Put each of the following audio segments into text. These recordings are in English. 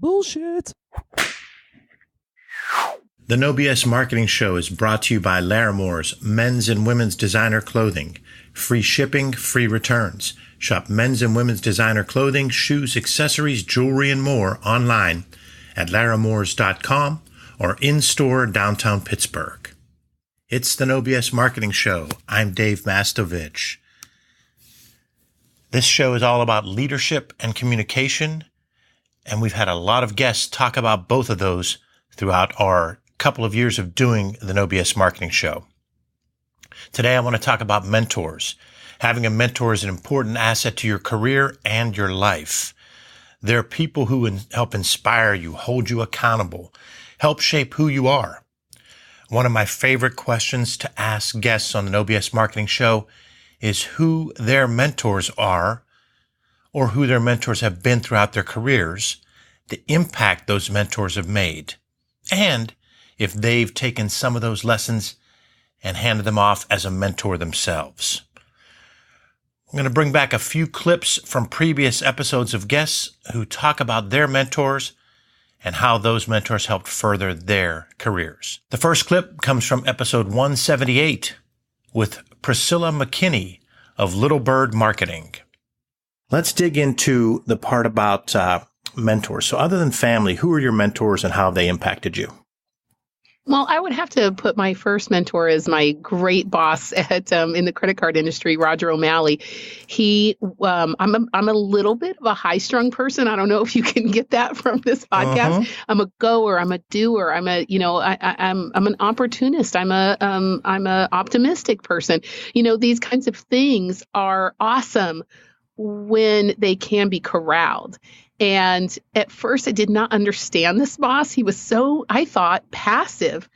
Bullshit. The No BS Marketing Show is brought to you by Laramore's men's and women's designer clothing. Free shipping, free returns. Shop men's and women's designer clothing, shoes, accessories, jewelry, and more online at laramores.com or in-store downtown Pittsburgh. It's the No BS Marketing Show. I'm Dave Mastovich. This show is all about leadership and communication, and we've had a lot of guests talk about both of those throughout our couple of years of doing the No BS Marketing Show. Today, I want to talk about mentors. Having a mentor is an important asset to your career and your life. They're people who help inspire you, hold you accountable, help shape who you are. One of my favorite questions to ask guests on the No BS Marketing Show is who their mentors are, or who their mentors have been throughout their careers, the impact those mentors have made, and if they've taken some of those lessons and handed them off as a mentor themselves. I'm going to bring back a few clips from previous episodes of guests who talk about their mentors and how those mentors helped further their careers. The first clip comes from episode 178 with Priscilla McKinney of Little Bird Marketing. Let's dig into the part about mentors. So other than family, who are your mentors and how have they impacted you? Well, I would have to put my first mentor as my great boss at in the credit card industry, Roger O'Malley. I'm a little bit of a high-strung person. I don't know if you can get that from this podcast. I'm a goer. I'm a doer. I'm an opportunist. I'm a optimistic person. These kinds of things are awesome when they can be corralled. And at first, I did not understand this boss. He was so, I thought, passive.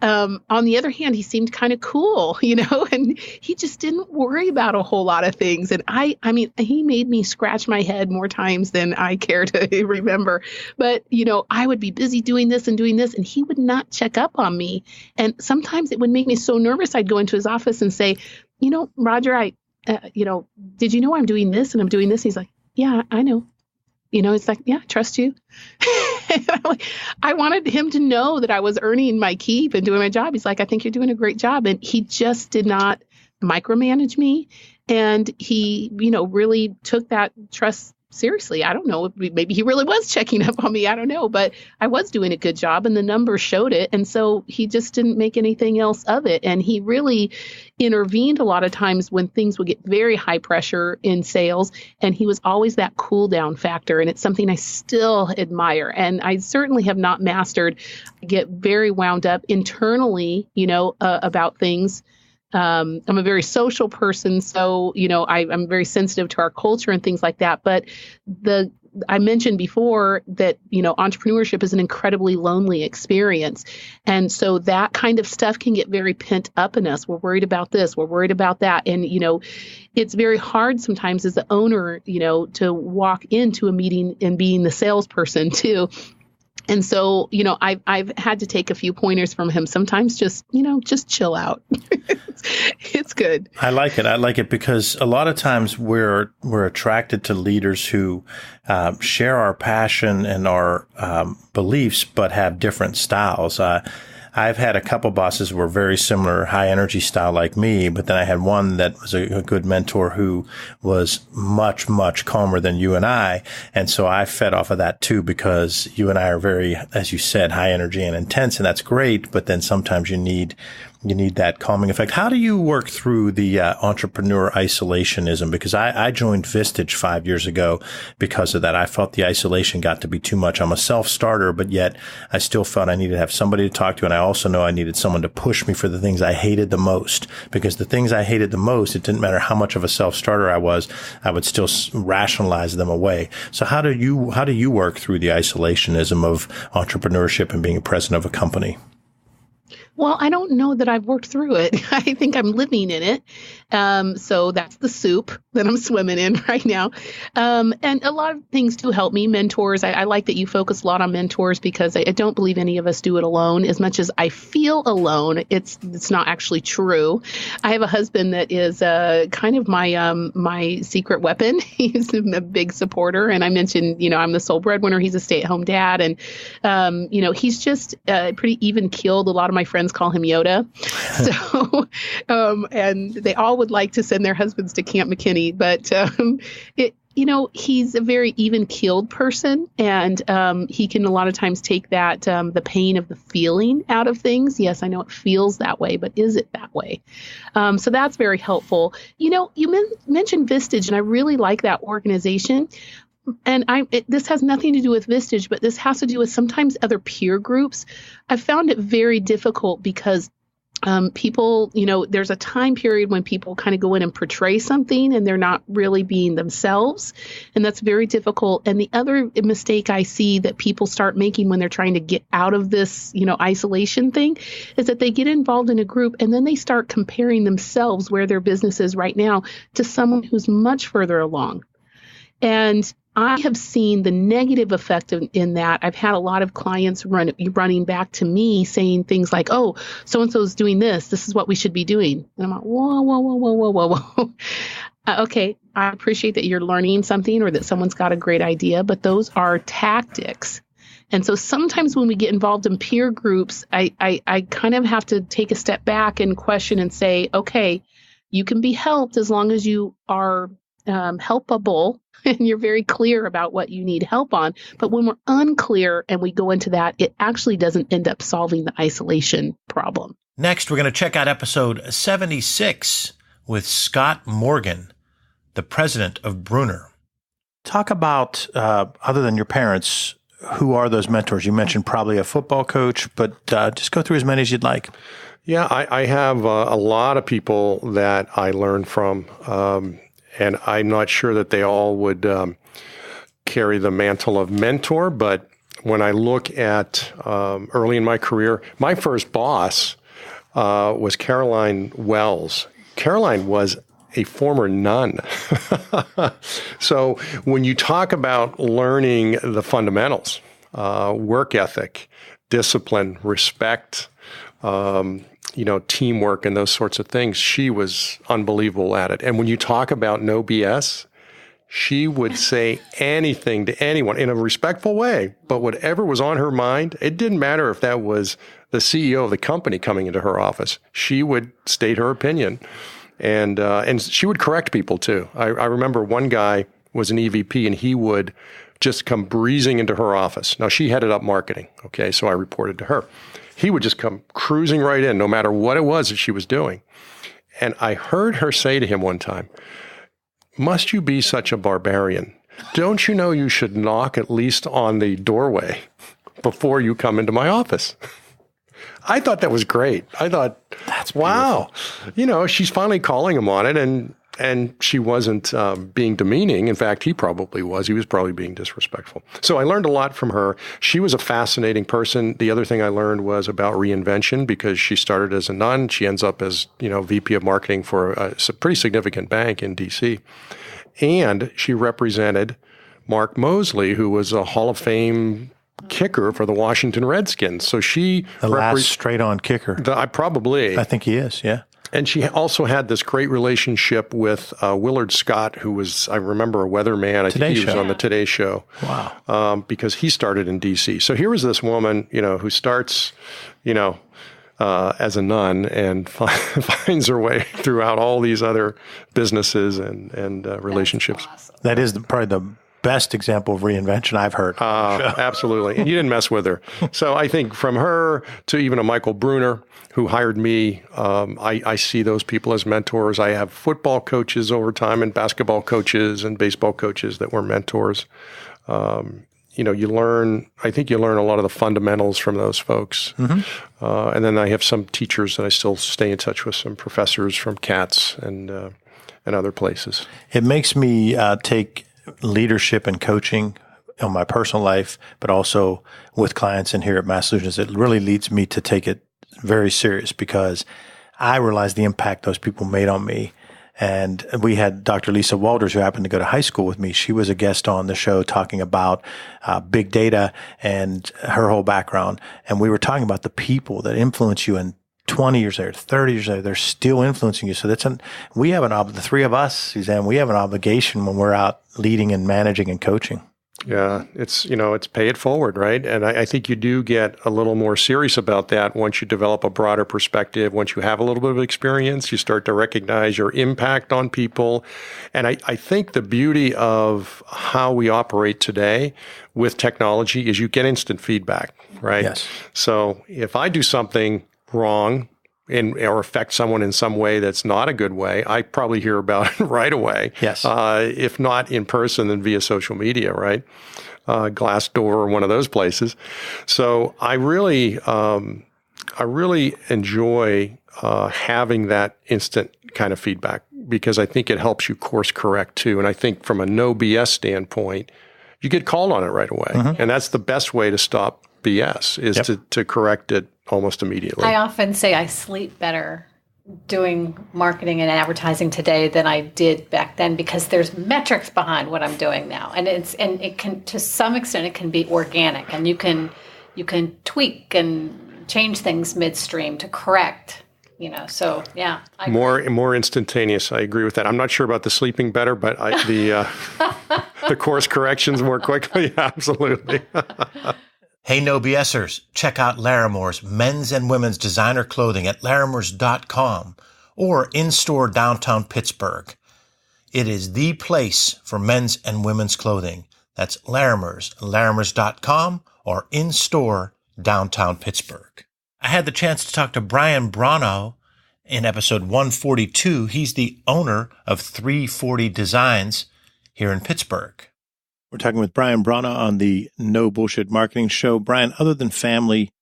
On the other hand, he seemed kind of cool, and he just didn't worry about a whole lot of things. And I mean, he made me scratch my head more times than I care to remember. But, I would be busy doing this, and he would not check up on me. And sometimes it would make me so nervous. I'd go into his office and say, Roger, did you know I'm doing this and I'm doing this? He's like, yeah, I know. It's like, yeah, I trust you. I wanted him to know that I was earning my keep and doing my job. He's like, I think you're doing a great job. And he just did not micromanage me. And he, really took that trust seriously. I don't know. Maybe he really was checking up on me. I don't know. But I was doing a good job and the numbers showed it. And so he just didn't make anything else of it. And he really intervened a lot of times when things would get very high pressure in sales. And he was always that cool down factor. And it's something I still admire. And I certainly have not mastered. I get very wound up internally, about things. I'm a very social person, so, I'm very sensitive to our culture and things like that. But I mentioned before that, entrepreneurship is an incredibly lonely experience. And so that kind of stuff can get very pent up in us. We're worried about this, we're worried about that. And, it's very hard sometimes as the owner, to walk into a meeting and being the salesperson too. And so, I've had to take a few pointers from him. Sometimes just chill out. It's good. I like it because a lot of times we're attracted to leaders who share our passion and our beliefs, but have different styles. I've had a couple bosses who were very similar, high energy style like me, but then I had one that was a good mentor who was much, much calmer than you and I. And so I fed off of that too, because you and I are very, as you said, high energy and intense, and that's great. But then sometimes you need that calming effect. How do you work through the entrepreneur isolationism? Because I joined Vistage 5 years ago because of that. I felt the isolation got to be too much. I'm a self-starter, but yet I still felt I needed to have somebody to talk to. And I also know I needed someone to push me for the things I hated the most. Because the things I hated the most, it didn't matter how much of a self-starter I was, I would still rationalize them away. So how do you work through the isolationism of entrepreneurship and being a president of a company? Well, I don't know that I've worked through it. I think I'm living in it. So that's the soup. that I'm swimming in right now. And a lot of things do help me. Mentors. I like that you focus a lot on mentors because I don't believe any of us do it alone. As much as I feel alone, it's not actually true. I have a husband that is kind of my secret weapon. He's a big supporter. And I mentioned, I'm the sole breadwinner. He's a stay-at-home dad. And, he's just pretty even keeled. A lot of my friends call him Yoda. So, and they all would like to send their husbands to Camp McKinney. But, he's a very even-keeled person, and he can a lot of times take that, the pain of the feeling out of things. Yes, I know it feels that way, but is it that way? So that's very helpful. You mentioned Vistage, and I really like that organization. And this has nothing to do with Vistage, but this has to do with sometimes other peer groups. I found it very difficult because people, there's a time period when people kind of go in and portray something and they're not really being themselves. And that's very difficult. And the other mistake I see that people start making when they're trying to get out of this, isolation thing is that they get involved in a group and then they start comparing themselves where their business is right now to someone who's much further along. And I have seen the negative effect in that. I've had a lot of clients running back to me saying things like, oh, so-and-so's doing this. This is what we should be doing. And I'm like, whoa, whoa, whoa, whoa, whoa, whoa, whoa. Okay, I appreciate that you're learning something or that someone's got a great idea, but those are tactics. And so sometimes when we get involved in peer groups, I kind of have to take a step back and question and say, okay, you can be helped as long as you are helpable and you're very clear about what you need help on. But when we're unclear and we go into that, it actually doesn't end up solving the isolation problem. Next, we're going to check out episode 76 with Scott Morgan, the president of Bruner. Talk about, other than your parents, who are those mentors? You mentioned probably a football coach, but just go through as many as you'd like. Yeah, I have a lot of people that I learned from. And I'm not sure that they all would carry the mantle of mentor, but when I look at early in my career, my first boss was Caroline Wells. Caroline was a former nun. So when you talk about learning the fundamentals, work ethic, discipline, respect, teamwork and those sorts of things, she was unbelievable at it. And when you talk about no BS, she would say anything to anyone in a respectful way, but whatever was on her mind, it didn't matter if that was the CEO of the company coming into her office. She would state her opinion, and she would correct people too. I remember one guy was an EVP, and he would just come breezing into her office. Now, she headed up marketing, okay, so I reported to her. He would just come cruising right in, no matter what it was that she was doing. And I heard her say to him one time, "Must you be such a barbarian? Don't you know you should knock at least on the doorway before you come into my office?" I thought that was great. I thought, that's wow. She's finally calling him on it, and she wasn't being demeaning. In fact, he probably was. He was probably being disrespectful. So I learned a lot from her. She was a fascinating person. The other thing I learned was about reinvention, because she started as a nun. She ends up as, VP of marketing for a pretty significant bank in D.C. And she represented Mark Mosley, who was a Hall of Fame kicker for the Washington Redskins. So she the last straight-on kicker. I think he is, yeah. And she also had this great relationship with Willard Scott, who was, I remember, a weatherman. I think he was on the Today Show. Wow. Because he started in D.C. So here was this woman, who starts, as a nun and finds her way throughout all these other businesses and relationships. Awesome. That is probably the best example of reinvention I've heard. Absolutely. And you didn't mess with her. So I think from her to even a Michael Bruner, who hired me, I see those people as mentors. I have football coaches over time and basketball coaches and baseball coaches that were mentors. You learn a lot of the fundamentals from those folks. Mm-hmm. And then I have some teachers that I still stay in touch with, some professors from Katz and other places. It makes me take leadership and coaching in my personal life, but also with clients and here at Mass Solutions. It really leads me to take it very serious, because I realize the impact those people made on me. And we had Dr. Lisa Walters, who happened to go to high school with me. She was a guest on the show talking about big data and her whole background. And we were talking about the people that influence you, and 20 years later, 30 years later, they're still influencing you. So we have the three of us, Suzanne, we have an obligation when we're out leading and managing and coaching. Yeah, it's pay it forward, right? And I think you do get a little more serious about that once you develop a broader perspective. Once you have a little bit of experience, you start to recognize your impact on people. And I think the beauty of how we operate today with technology is you get instant feedback, right? Yes. So if I do something wrong or affect someone in some way that's not a good way, I probably hear about it right away. Yes. If not in person, then via social media, right? Glassdoor or one of those places. So I really enjoy having that instant kind of feedback, because I think it helps you course correct too. And I think from a no BS standpoint, you get called on it right away. Mm-hmm. And that's the best way to stop BS is to correct it almost immediately. I often say I sleep better doing marketing and advertising today than I did back then, because there's metrics behind what I'm doing now. And it can, to some extent, it can be organic, and you can tweak and change things midstream to correct. So yeah. More instantaneous. I agree with that. I'm not sure about the sleeping better, but the course corrections more quickly. Absolutely. Hey, no BSers, check out Larimore's men's and women's designer clothing at larimores.com or in-store downtown Pittsburgh. It is the place for men's and women's clothing. That's Larimore's, larimores.com or in-store downtown Pittsburgh. I had the chance to talk to Brian Brano in episode 142. He's the owner of 340 Designs here in Pittsburgh. We're talking with Brian Brana on the No Bullshit Marketing Show. Brian, other than family,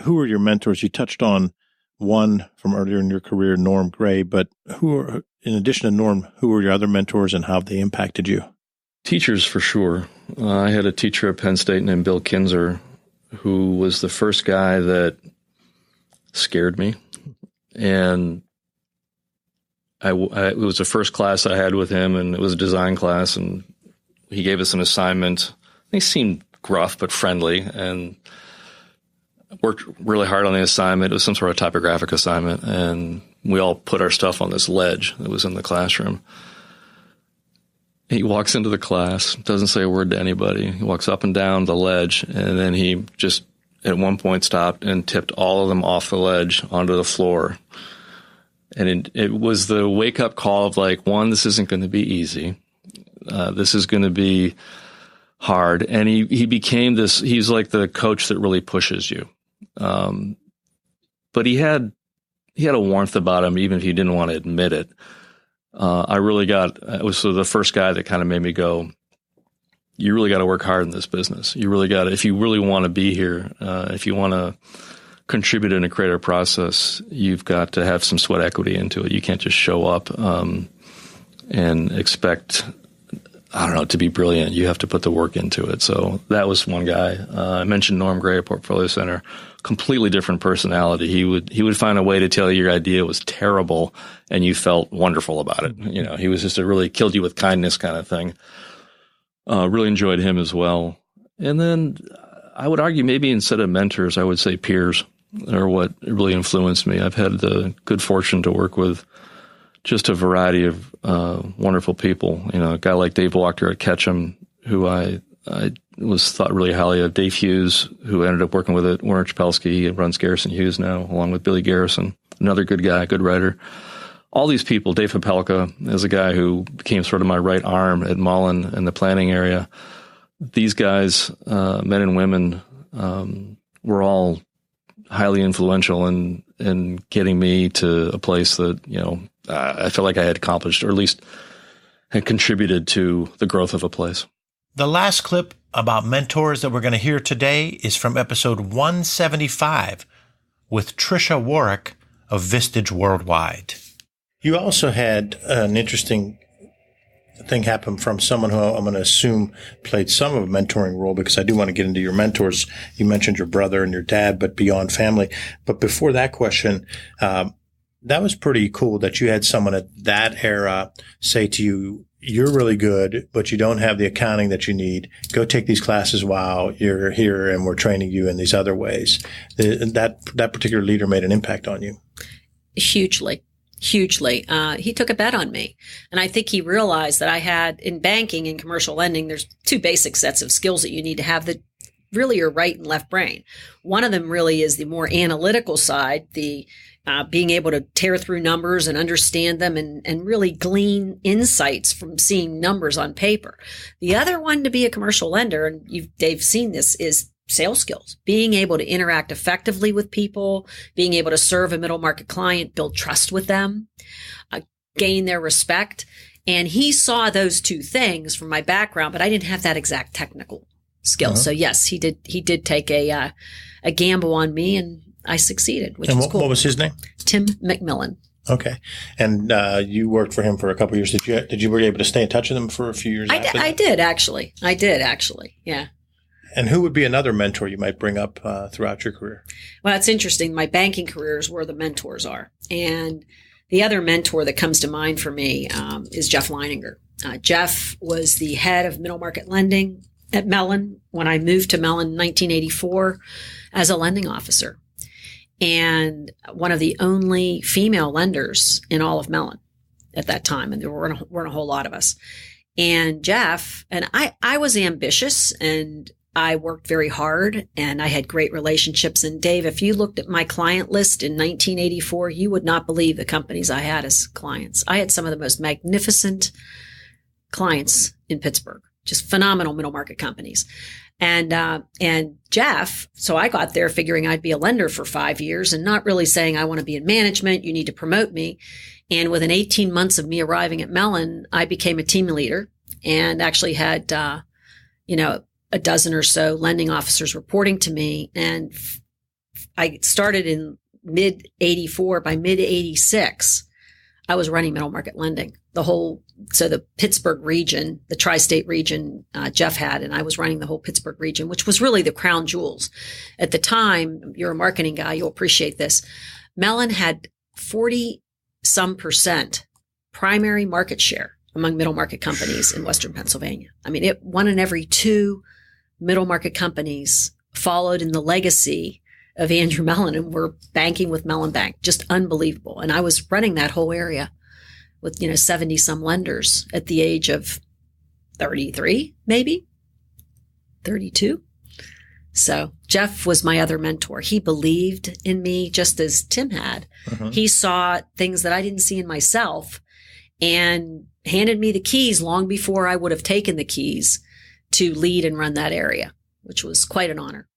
who are your mentors? You touched on one from earlier in your career, Norm Gray, but in addition to Norm, who are your other mentors and how have they impacted you? Teachers, for sure. I had a teacher at Penn State named Bill Kinzer, who was the first guy that scared me. And it was the first class I had with him, and it was a design class, and he gave us an assignment. He seemed gruff but friendly, and worked really hard on the assignment. It was some sort of typographic assignment, and we all put our stuff on this ledge that was in the classroom. He walks into the class, doesn't say a word to anybody. He walks up and down the ledge, and then he just at one point stopped and tipped all of them off the ledge onto the floor. And it was the wake-up call of like, one, this isn't going to be easy. This is going to be hard. And he became he's like the coach that really pushes you. But he had a warmth about him, even if he didn't want to admit it. It was the first guy that kind of made me go, you really got to work hard in this business. You really got to, if you really want to be here, if you want to contribute in a creative process, you've got to have some sweat equity into it. You can't just show up and expect, to be brilliant. You have to put the work into it. So that was one guy. I mentioned Norm Gray at Portfolio Center. Completely different personality. He would find a way to tell you your idea was terrible and you felt wonderful about it. He was just a really killed you with kindness kind of thing. Really enjoyed him as well. And then I would argue maybe instead of mentors, I would say peers are what really influenced me. I've had the good fortune to work with just a variety of wonderful people. A guy like Dave Walker at Ketchum, who I was thought really highly of. Dave Hughes, who ended up working with it. Warren Chapelski, he runs Garrison Hughes now, along with Billy Garrison, another good guy, good writer. All these people, Dave Papelka is a guy who became sort of my right arm at Mullen in the planning area. These guys, men and women, were all highly influential in getting me to a place that, I felt like I had accomplished, or at least had contributed to the growth of a place. The last clip about mentors that we're going to hear today is from episode 175 with Trisha Warwick of Vistage Worldwide. You also had an interesting thing happen from someone who I'm going to assume played some of a mentoring role, because I do want to get into your mentors. You mentioned your brother and your dad, but beyond family. But before that question, That was pretty cool that you had someone at that era say to you, you're really good, but you don't have the accounting that you need. Go take these classes while you're here and we're training you in these other ways. That particular leader made an impact on you. Hugely. He took a bet on me. And I think he realized that I had in banking and commercial lending, there's two basic sets of skills that you need to have that really your right and left brain. One of them really is the more analytical side, the being able to tear through numbers and understand them and really glean insights from seeing numbers on paper. The other one to be a commercial lender, and Dave, seen this, is sales skills, being able to interact effectively with people, being able to serve a middle market client, build trust with them, gain their respect. And he saw those two things from my background, but I didn't have that exact technical skill. So yes, he did take a gamble on me, and I succeeded, which was cool. What was his name? Tim McMillan. Okay. And you worked for him for a couple of years. Did you were able to stay in touch with him for a few years? I did actually. Yeah. And who would be another mentor you might bring up throughout your career? Well, it's interesting. My banking career is where the mentors are. And the other mentor that comes to mind for me is Jeff Leininger. Jeff was the head of middle market lending at Mellon when I moved to Mellon in 1984 as a lending officer, and one of the only female lenders in all of Mellon at that time. And there weren't a whole lot of us. And Jeff, and I was ambitious and I worked very hard and I had great relationships. And Dave, if you looked at my client list in 1984, you would not believe the companies I had as clients. I had some of the most magnificent clients in Pittsburgh, just phenomenal middle market companies. And Jeff, so I got there figuring I'd be a lender for 5 years and not really saying I want to be in management. You need to promote me. And within 18 months of me arriving at Mellon, I became a team leader and actually had, a dozen or so lending officers reporting to me. And I started in mid 84. By mid 86, I was running middle market lending, so the Pittsburgh region, the tri-state region, Jeff had, and I was running the whole Pittsburgh region, which was really the crown jewels. At the time, you're a marketing guy, you'll appreciate this. Mellon had 40% primary market share among middle market companies in Western Pennsylvania. I mean, one in every two middle market companies followed in the legacy of Andrew Mellon and were banking with Mellon Bank. Just unbelievable. And I was running that whole area with, 70 some lenders at the age of 33, maybe 32. So Jeff was my other mentor. He believed in me just as Tim had. Mm-hmm. He saw things that I didn't see in myself and handed me the keys long before I would have taken the keys to lead and run that area, which was quite an honor.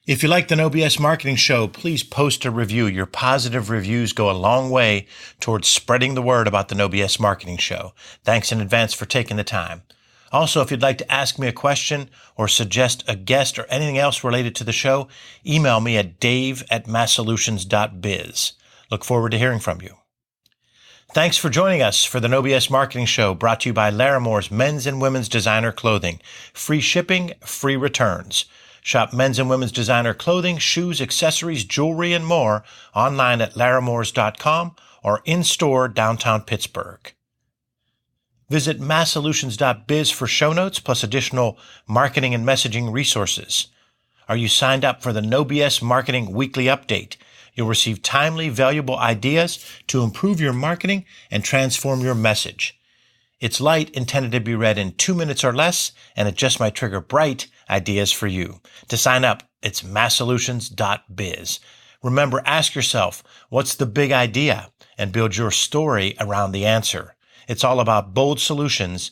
If you like the No BS Marketing Show, please post a review. Your positive reviews go a long way towards spreading the word about the No BS Marketing Show. Thanks in advance for taking the time. Also, if you'd like to ask me a question or suggest a guest or anything else related to the show, email me at dave@masssolutions.biz. Look forward to hearing from you. Thanks for joining us for the No BS Marketing Show, brought to you by Laramore's men's and women's designer clothing. Free shipping, free returns. Shop men's and women's designer clothing, shoes, accessories, jewelry, and more online at laramores.com or in-store downtown Pittsburgh. Visit masssolutions.biz for show notes plus additional marketing and messaging resources. Are you signed up for the No BS Marketing Weekly Update? You'll receive timely, valuable ideas to improve your marketing and transform your message. It's light, intended to be read in 2 minutes or less, and it just might trigger bright ideas for you. To sign up, it's masssolutions.biz. Remember, ask yourself, what's the big idea? And build your story around the answer. It's all about bold solutions